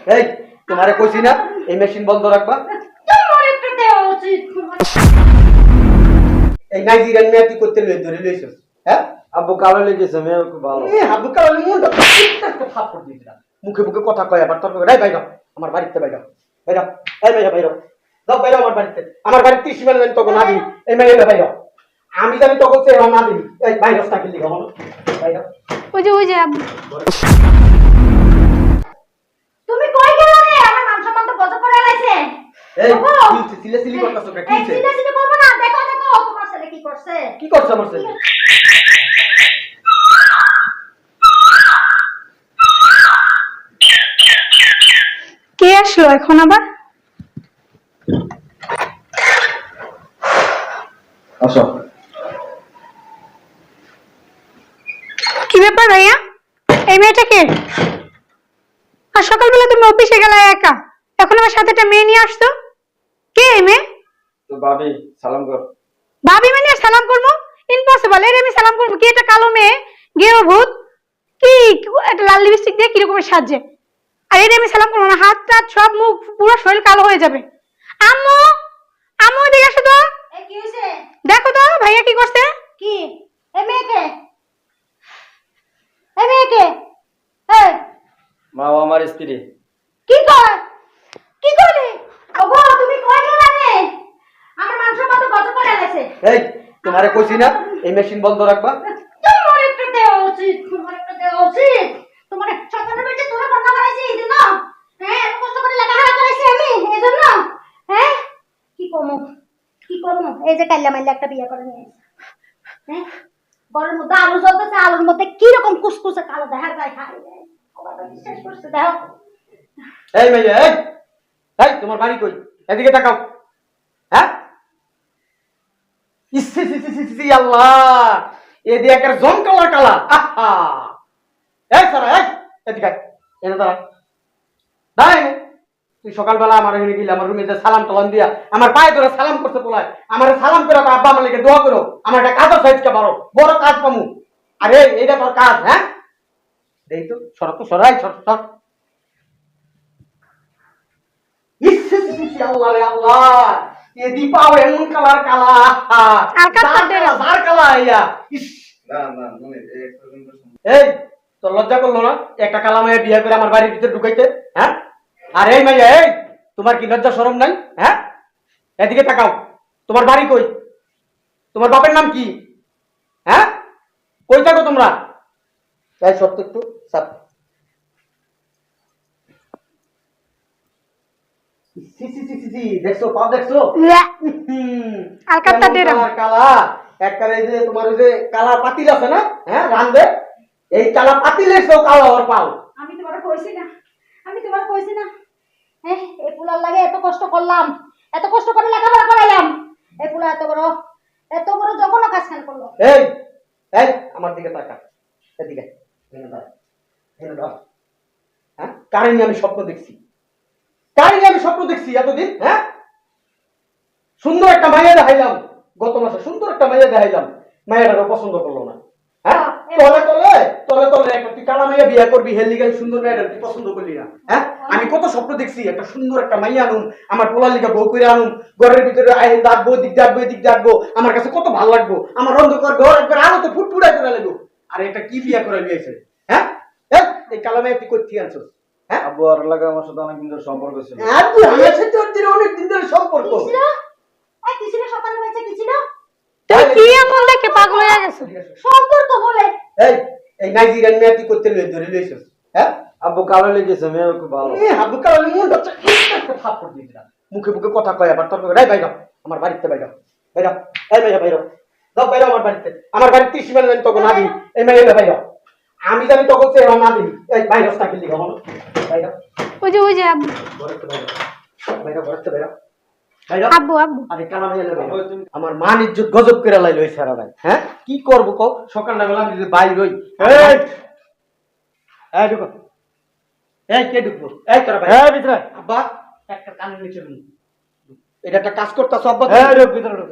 এই তোমারে কইছি না এই মেশিন বন্ধ রাখবা। তোমার একটু দেওয়া উচিত। এই নাইজেরিয়ান মেয়ে তুই করতে ধরে লইছস। হ্যাঁ আব্বু কালো লেগেছে, মেয়ে খুব ভালো। আবু কালার মুন্ডা একটা থাপ্পড় দিয়ে দিলাম। মুখে মুখে কথা কয় আবার তর্ক করে। এই বাইরে আমার বাড়িতে বাইরে বাইরে এই বাইরে বাইরে দাও বাইরে আমার বাড়িতে। আমার বাড়িতে সীমানা জানি তখন না দিই। এই মেয়ে বাইরে আমি জানি তখন সে না দিই। এই বাইরে রাস্তা কিনলি কখনো বাইরে। ওই যে আব্বু তুমি কই গেলা রে? আমার মান সম্মান তো বন্ধ করে লাইছে। এই কি সিলে সিলি করতাছ কে? কি এই হইছে? সিলে সিলে করব না। দেখো দেখো তোমার ছেলে কি করছে। কি করছ আমার ছেলে? কে আসলো এখন আবার? আসো। কি ব্যাপার ভাইয়া? এই মেয়েটা কে? আর সকালবেলা তুমি অফিসে গেলে একা, এখন আমার সাথে একটা মেয়ে নিয়ে আসতো। কে এই মেয়ে? তো ভাবি সালাম কর। ভাবি মানে আর সালাম করবো? ইম্পসিবল। এর আমি সালাম করবো? কি একটা কালো মেয়ে, গেরো ভূত, কি একটা লাল লিপস্টিক দিয়ে কিরকমের সাজে, আর এর আমি সালাম করবো না? হাত টাত সব, মুখ পুরো শরীর কালো হয়ে যাবে। আম্মু, আম্মু এদিকে আসো তো। এই কি হইছে? দেখো তো ভাইয়া কি করছে। কি? এই মেয়েকে? এই মেয়েকে? এই মা ও আমার স্ত্রী। কি কর? কি করলি? ওগো তুমি কই গেলা রে? আমার মান সম্মান তো বন্ধ করে লাইছে। এই তোমারে কইছি না এই মেশিন বন্ধ রাখবা। তোমার একটু দেওয়া উচিত। তোমার একটু দেওয়া উচিত। তোমার সকালে বেঁচে তোরা বন্ধ করাইছি এই জন্য। হ্যাঁ এত কষ্ট করে লেখাপড়া করাইছি আমি এই জন্য। হ্যাঁ কি করবো? কি করবো? এই যে কাল্লা মাইল্লা একটা বিয়ে করে নিয়ে এসে। হ্যাঁ ঘরের মধ্যে আলু জ্বলতেছে, আলুর মধ্যে কি রকম কুসকুসে কালো দেখা যায়। খাই যায় বাবা বিশ্বাস করছে দেখো। এই মেয়ে এই এই তোমার বাড়ি কই? এদিকে তাকাও। হ্যাঁ ইসি সি সি সি আল্লাহ এদি একার জম কালা কালা। আহা এই সারা এই এদিকে আয়। এনে দাঁড়া দাঁড়াই নে। তুই সকালবেলা আমার এখানে গেলি, আমার রুমে যে সালাম টালাম দিয়া আমার পায়ে ধরে সালাম করতে পোলায়, আমার সালাম করে আব্বা আমার লেগে দোয়া করো, আমার একটা কাজের সাইজকে পারো, বড় কাজ পামু। আরে এইটা তোর কাজ? হ্যাঁ দেই তো সর তো সরাই সর সর। ইসি সি সি সি আল্লাহ রে আল্লাহ এ দীপাও এমন কালার কালা। যার কালা ইয়া ইস। না না মানে এই পর্যন্ত এই তোর লজ্জা করলো না একটা কালা মেয়ে বিয়ে করে আমার বাড়ির ভিতরে ঢুকাইতে? হ্যাঁ আর এই মাইয়া এই তোমার কি লজ্জা শরম নাই? হ্যাঁ এদিকে তাকাও। তোমার বাড়ি কই? তোমার বাপের নাম কি? হ্যাঁ কই থাকো তোমরা? এই সত্য একটু সাপ। সি সি সি সি দেখছো পা দেখছো? আলকাতা দেরা কালা একটা এই যে তোমার ওই যে কালা পাতিল আছে না, হ্যাঁ রান্দে, এই কালা পাতিলের সব কালা ওর পাও। আমি তোমার কইছি না, আমি তোমার কইছি না। হ্যাঁ এই পুলার লাগে এত কষ্ট করলাম, এত কষ্ট করে লেখাপড়া করাইলাম, এই পুলা এত বড় জঘন্য কাজ কেন করলো? এই এই আমার দিকে তাকা এদিকে এনে দাও এনে দাও। হ্যাঁ কারে নিয়ে আমি স্বপ্ন দেখছি, কারে নিয়ে আমি স্বপ্ন দেখছি এতদিন? হ্যাঁ সুন্দর একটা মাইয়া দেখাইলাম গত মাসে, সুন্দর একটা মাইয়া দেখাইলাম, মাইয়াটারও পছন্দ করলো না। হ্যাঁ তলে তলে তলে তলে একটা তুই কালা মাইয়া বিয়ে করবি, হেললি গাই সুন্দর মেয়েটা তুই পছন্দ করলি না। হ্যাঁ আমি কত স্বপ্ন দেখছি একটা সুন্দর একটা মাইয়া আনুম, আমার পোলার লিগা বউ করে আনুম, ঘরের ভিতরে আইন ডাকবো, দিক ডাকবো, এদিক ডাকবো, আমার কাছে কত ভালো লাগবো, আমার অন্ধকার ঘর একবার আলো তো ফুটফুটাই করে লাগবো। আর এটা কি বিয়ে করে নিয়েছে? হ্যাঁ এই কালা মাইয়া তুই করতে আনছো? হ্যাঁ আব্বু আর লাগে আমার সাথে অনেক দিন ধরে সম্পর্ক ছিল। আর তুই আমার সাথে ওর দিনে অনেক দিন ধরে সম্পর্ক। কি ছিল? এই কি ছিল? সকালে হয়েছে কি ছিল? তুই কি এমন দেখে পাগল হয়ে গেছে? সম্পর্ক বলে এই এই নাইজেরিয়ান মেয়ে তুই করতে ধরে লইছস। হ্যাঁ আব্বু কালো লেগেছে, মেয়ে খুব ভালো। আবু কালার মুন্ডা একটা থাপ্পড় দিয়ে দিলাম। মুখে মুখে কথা কয় আবার তর্ক করে। এই বাইরে আমার বাড়িতে বাইরে বাইরে এই মেয়ে বাইরে দাও বাইরে আমার বাড়িতে। আমার বাড়িতে সীমানা জানি তখন না দিই। এই মেয়ে বাইরে আমি জানি তখন সে না দিই। এই বাইরে রাস্তা কিনলি কখনো বাইরে ওই যে আব্বু ঘরেতে বাইরে বাইরে ঘরেতে বাইরে আব্বু আব্বু আরে কানা মেয়ে আমার মান ইজ্জত গজব করে লাইলো এই সারা ভাই। হ্যাঁ কি করবো কও? সকালটা বেলা আমি যদি বাইর হই। এই এই ঢুকো। এই কে ঢুকবো? এই তোরা ভাই হ্যাঁ ভিতরে। আব্বা একটা কানের নিচে ঢুক। এটা একটা কাজ করতেছ আব্বা? হ্যাঁ ঢুক ভিতরে ঢুক।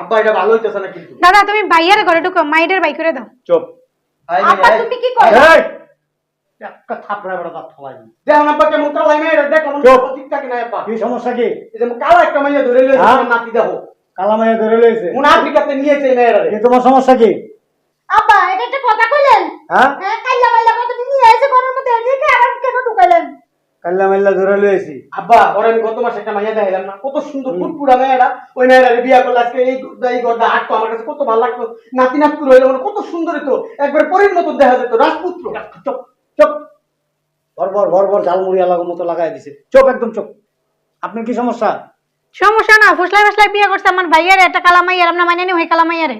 আব্বা এটা ভালো হইতেছে না কিন্তু। দাদা তুমি ভাইয়ার ঘরে ঢুকো, মাইডের বাই করে দাও। চুপ। আপা তুমি কি করো? এই একটা থাপড়া বেড়া দাঁত ফলাই দিই। দেখুন আব্বা কেমন কালাই মেয়েটা দেখ কেমন চুপ। ঠিক থাকে না আব্বা কি সমস্যা কি? এই যে কালা একটা মাইয়া ধরে লইছে হ্যাঁ? আমার নাতি দেখো কালা মাইয়া ধরে লইছে। মনে আফ্রিকাতে নিয়েছে এই মেয়েরা কি তোমার সমস্যা কি? আব্বা এটা একটা কথা কইলেন হ্যাঁ, হ্যাঁ কাইলা মাইলা কত দিন নিয়ে এসে ঘরের মধ্যে রেখে আবার কেন ঢুকাইলেন কাল্লা মাইল্লা ধরে লইছি। আব্বা ওর আমি গত মাসে একটা মাইয়া দেখাইলাম না কত সুন্দর ফুটফুরা মেয়েরা ওই মেয়েরা বিয়া করলে আজকে এই গর্দা আটকো আমার কাছে কত ভালো লাগতো নাতি নাতকুর হইলে মানে কত সুন্দর হতো একবার পরীর মতন দেখা যেত রাজপুত্র চুপ চুপ, ভর ঝালমুড়ি আলাগো মতো লাগাই দিছে। চুপ, একদম চুপ। আপনার কি সমস্যা? সমস্যা না, ফুসলাই ফাসলাই বিয়ে করছে আমার ভাইয়ারে, একটা কালা মাইয়ার, আমরা মানে নি ওই কালা মাইয়ারে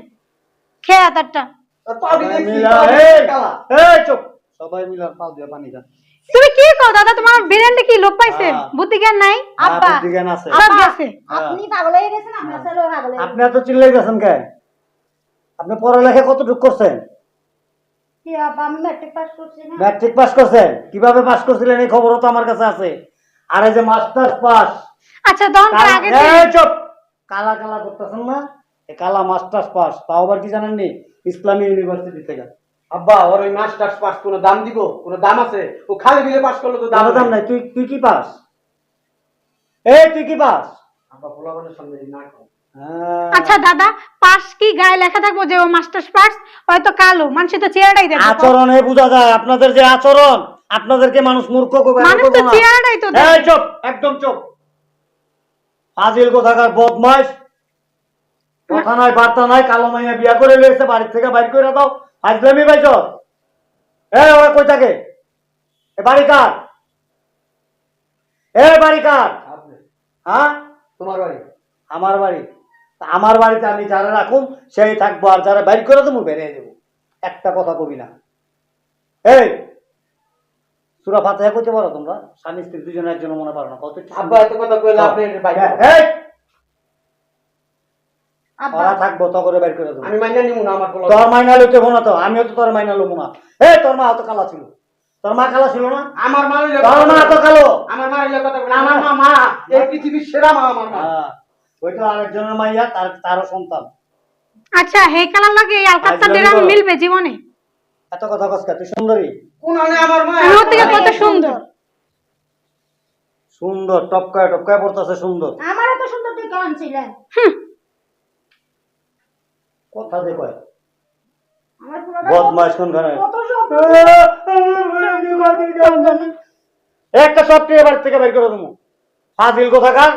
খেয়া তারটা। তো আমি দেখছি মিলা, তো আমি এই, দেখছি কালা। এই চুপ, সবাই মিলে পাও দিয়ে পানি দাও। তুমি কি কও দাদা, তোমার বিরেন্ডে কি লোক পাইছে? হ্যাঁ। বুদ্ধি জ্ঞান নাই? আব্বা। বুদ্ধি জ্ঞান আছে। সব গেছে। আপনি পাগল হয়ে গেছেন আপনার ছেলেও পাগল হয়ে আপনি এত চিল্লাইতেছেন কে? আপনি পড়ালেখা কতটুকু করছেন? কি আব্বা আমি ম্যাট্রিক পাস করছি না ম্যাট্রিক পাস করছেন? কিভাবে পাস করছিলেন এই খবরও তো আমার কাছে আছে। আর এই যে মাস্টার্স পাস, আচ্ছা তখন তো আগে থেকে- এই চুপ, কালা কালা করতেছেন না? এই কালা মাস্টার্স পাস, তাও আবার কি জানেননি? ইসলামী ইউনিভার্সিটি থেকে। আব্বা ওর ওই মাস্টার্স পাস কোনো দাম দিব কোনো দাম আছে ও খালি বিলে পাস করলে তো দাম দাম নাই। তুই তুই কি পাস? এই তুই কি পাস? আব্বা পোলাপানের সামনে না খাও হ্যাঁ। আচ্ছা দাদা, পাস কি গায়ে লেখা থাকবো যে ও মাস্টার্স পাস? হয়তো কালো, মানুষ তো চেহারাই দেখে। আচরণে বোঝা যায় আপনাদের যে আচরণ, আপনাদেরকে মানুষ মূর্খ করবে না, মানুষ তো করবো না। চেহারাই তো এই দেখে। চুপ, একদম চুপ। ফাজিল কোথাকার বদমাইশ, কথা নাই বার্তা নাই, কালো মাইয়া বিয়া করে লইছে, বাড়ির থেকে বাইর করে দাও। আজলামি বাইছ। এই ওরা কই থাকে? এ বাড়ি কার? এ বাড়ি কার? আপনি হ্যাঁ, তোমার বাড়ি আমার বাড়ি। তা আমার বাড়িতে আমি যারা রাখুম সেই থাকবো, আর যারা বাইর করে দেবো বেরিয়ে দেবো। একটা কথা কবি না। এই সূরা ফাতিহা কইতে পারো তোমরা? স্বামী স্ত্রী দুজনে একজন মনে পারো না? কত আব্বা এত কথা কইলে আপনি বাইরে এই আব্বা ওরা থাকবো তো করে বাইর করে দেবো। আমি মাইনা নিমু না আমার পোলা তোর মাইনা লইতে না তো, আমিও তো তোর মাইনা লবো না। এই তোর মা অত কালা ছিল? তোর মা কালা ছিল না? আমার মা হইলে তোর মা তো কালো। আমার মা হইলে কথা বলে আমার মা এই পৃথিবীর সেরা মা আমার মা হ্যাঁ, ওই তো আরেকজনের মাইয়া, তারও সন্তান। আচ্ছা হে কালার লাগে এই আলকাতটা আজলামি দেরাম করো। মিলবে জীবনে? এত কথা কসকা, তুই সুন্দরী? কোন আনে আমার মা আমি ওর থেকে কত সুন্দর। সুন্দর, টপকায় টপকায় পড়তেছে সুন্দর। আমার এত সুন্দর তুই কেমন ছিলেন কথা যে কয় আমার পুরোটা বদমাইশ কোনখানে? কত সুন্দর একটা সবটিকে বাড়ি থেকে বের করে দেবো। ফাজিল কোথাকার,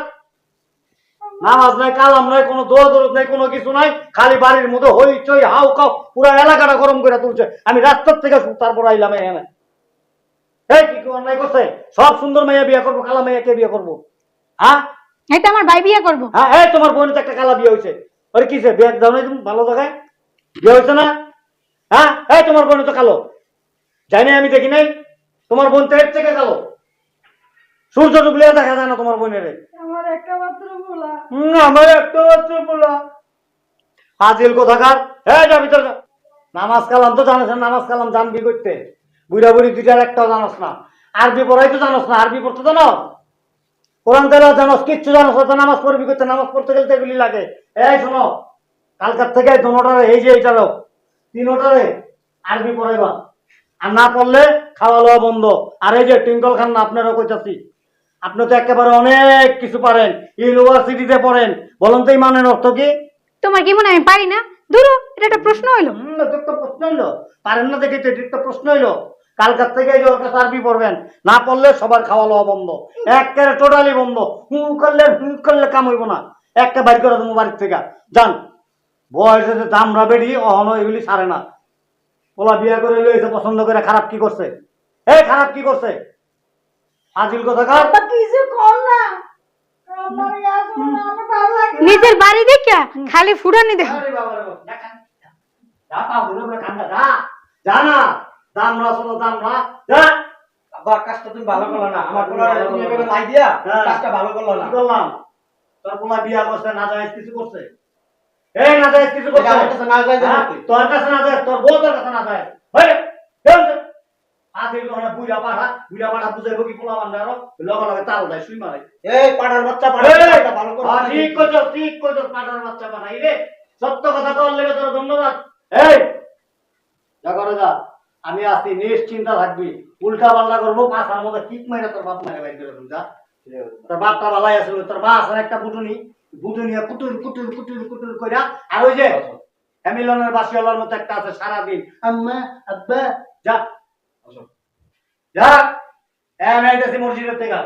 নামাজ নাই, কালাম নাই, কোনো দোয়া দরদ নাই, কোনো কিছু নাই, খালি বাড়ির মধ্যে হইচই হাউ খাও, পুরো এলাকাটা গরম করে তুলছে। আমি রাস্তার থেকে তারপর আইলাম এখানে। এই কি কি অন্যায় করছে? সব সুন্দর মেয়ে বিয়ে করবো, কালা মেয়েকে বিয়ে করবো? হ্যাঁ এই তো আমার ভাই বিয়ে করবো। হ্যাঁ, এই তোমার বোন তো একটা কালা বিয়ে হয়েছে। আরে কিসে বিয়ে দাও নাই তুমি ভালো জায়গায়? বিয়ে হয়েছে না? হ্যাঁ, এই তোমার বোন তো কালো, জানি আমি দেখি নাই। তোমার বোন তো এর থেকে কালো, সূর্য ডুবলে দেখা যায় না তোমার বোনের। আমার একটা মাত্র বলা আমার একটা মাত্র বলা। হাজিল কোথাকার? হ্যাঁ যা ভিতর যা। নামাজ কালাম তো জানিস না? নামাজ কালাম জানবি করতে? বুড়া বুড়ি দুইটার একটাও জানোস না। আরবি পড়াই তো জানোস না? আরবি পড়তে জানো? কোরআন তেলাওয়াত জানোস? কিচ্ছু জানোস না তো নামাজ পড়বি করতে? নামাজ পড়তে গেলে তো এগুলি লাগে। এই শোনো, কালকার থেকে দোনোটারে, এই যে এইটারও তিনোটারে আরবি পড়াইবা, আর না পড়লে খাওয়া লওয়া বন্ধ। আর এই যে টিঙ্কল খান না, আপনারও কইতাছি, আপনি তো একেবারে অনেক কিছু পারেন, ইউনিভার্সিটিতে পড়েন, বলুন তো এই মানের অর্থ কি? তোমার কি মনে হয় আমি পারি না? দূর, এটা একটা প্রশ্ন হইলো? এটা তো প্রশ্ন হইলো, পারেন না দেখে তো এটা একটা প্রশ্ন হইলো। কালকার থেকে এই যে ওর কাছে আরবি পড়বেন, না পড়লে সবার খাওয়া লওয়া বন্ধ, একেবারে টোটালি বন্ধ। হুঁ করলে কাম হইব না, একটা বাইর করে দেবো বাড়ির থেকে। যান, বয়সে যে দামরা বেড়ি অহনো এগুলি সারে না। ওলা বিয়ে করে লইছে পছন্দ করে, খারাপ কি করছে? এই খারাপ কি করছে? হাজিল কোথাকার? আব্বা কিছু কর না আমার আসলে আমার ভালো লাগে না। নিজের বাড়ি দেখিয়া খালি ফুরানি দেখ। আরে বাবা রে বাবা, যা পাও ধরে বলে কান্দা, যা না, দামরা শোনো দামরা, যা। আব্বা কাজটা তুমি ভালো করলো না আমার পোলা তুমি এভাবে লাই দিয়া হ্যাঁ। কাজটা ভালো করলো না কি করলাম? তোর পোলা বিয়া করছে, না যায় কিছু করছে? এই না যায় কিছু করছে? এটা আমার কাছে না যায় যে হ্যাঁ? করতে। তোর কাছে না যায়, তোর বউ তোর কাছে না যায়। হই রে, কেউ না। আদিল কোনা বুইড়া পাড়া বুঝাইবো কি পোলা বান্ধা আরো লগে লগে তাল দেয়, শুই মারে। এই পাড়ার বাচ্চা এই, পাড়াটা ভালো করো হ্যাঁ, ঠিক কইছো, পাটার বাচ্চা বানাই রে। সত্য কথা তোর লেগে তোর ধন্যবাদ। এই যা করে যা, আমি আছি নিশ্চিন্তা থাকবি উল্টা পাল্টা করবো পাশার মধ্যে কিক মাইরা তোর বাপ মারে বাইর করে দেবো যা তোর বাপটা বালাই আসলো তোর মা আসার একটা বুটুনি বুটুনিয়া পুটুর পুটুর পুটুর পুটুর কইরা আর ওই যে হ্যামিলনের বাসিওয়ালার মতো একটা আছে সারাদিন আম্মা আব্বা যা যা আমি আইতাছি মসজিদের থেকে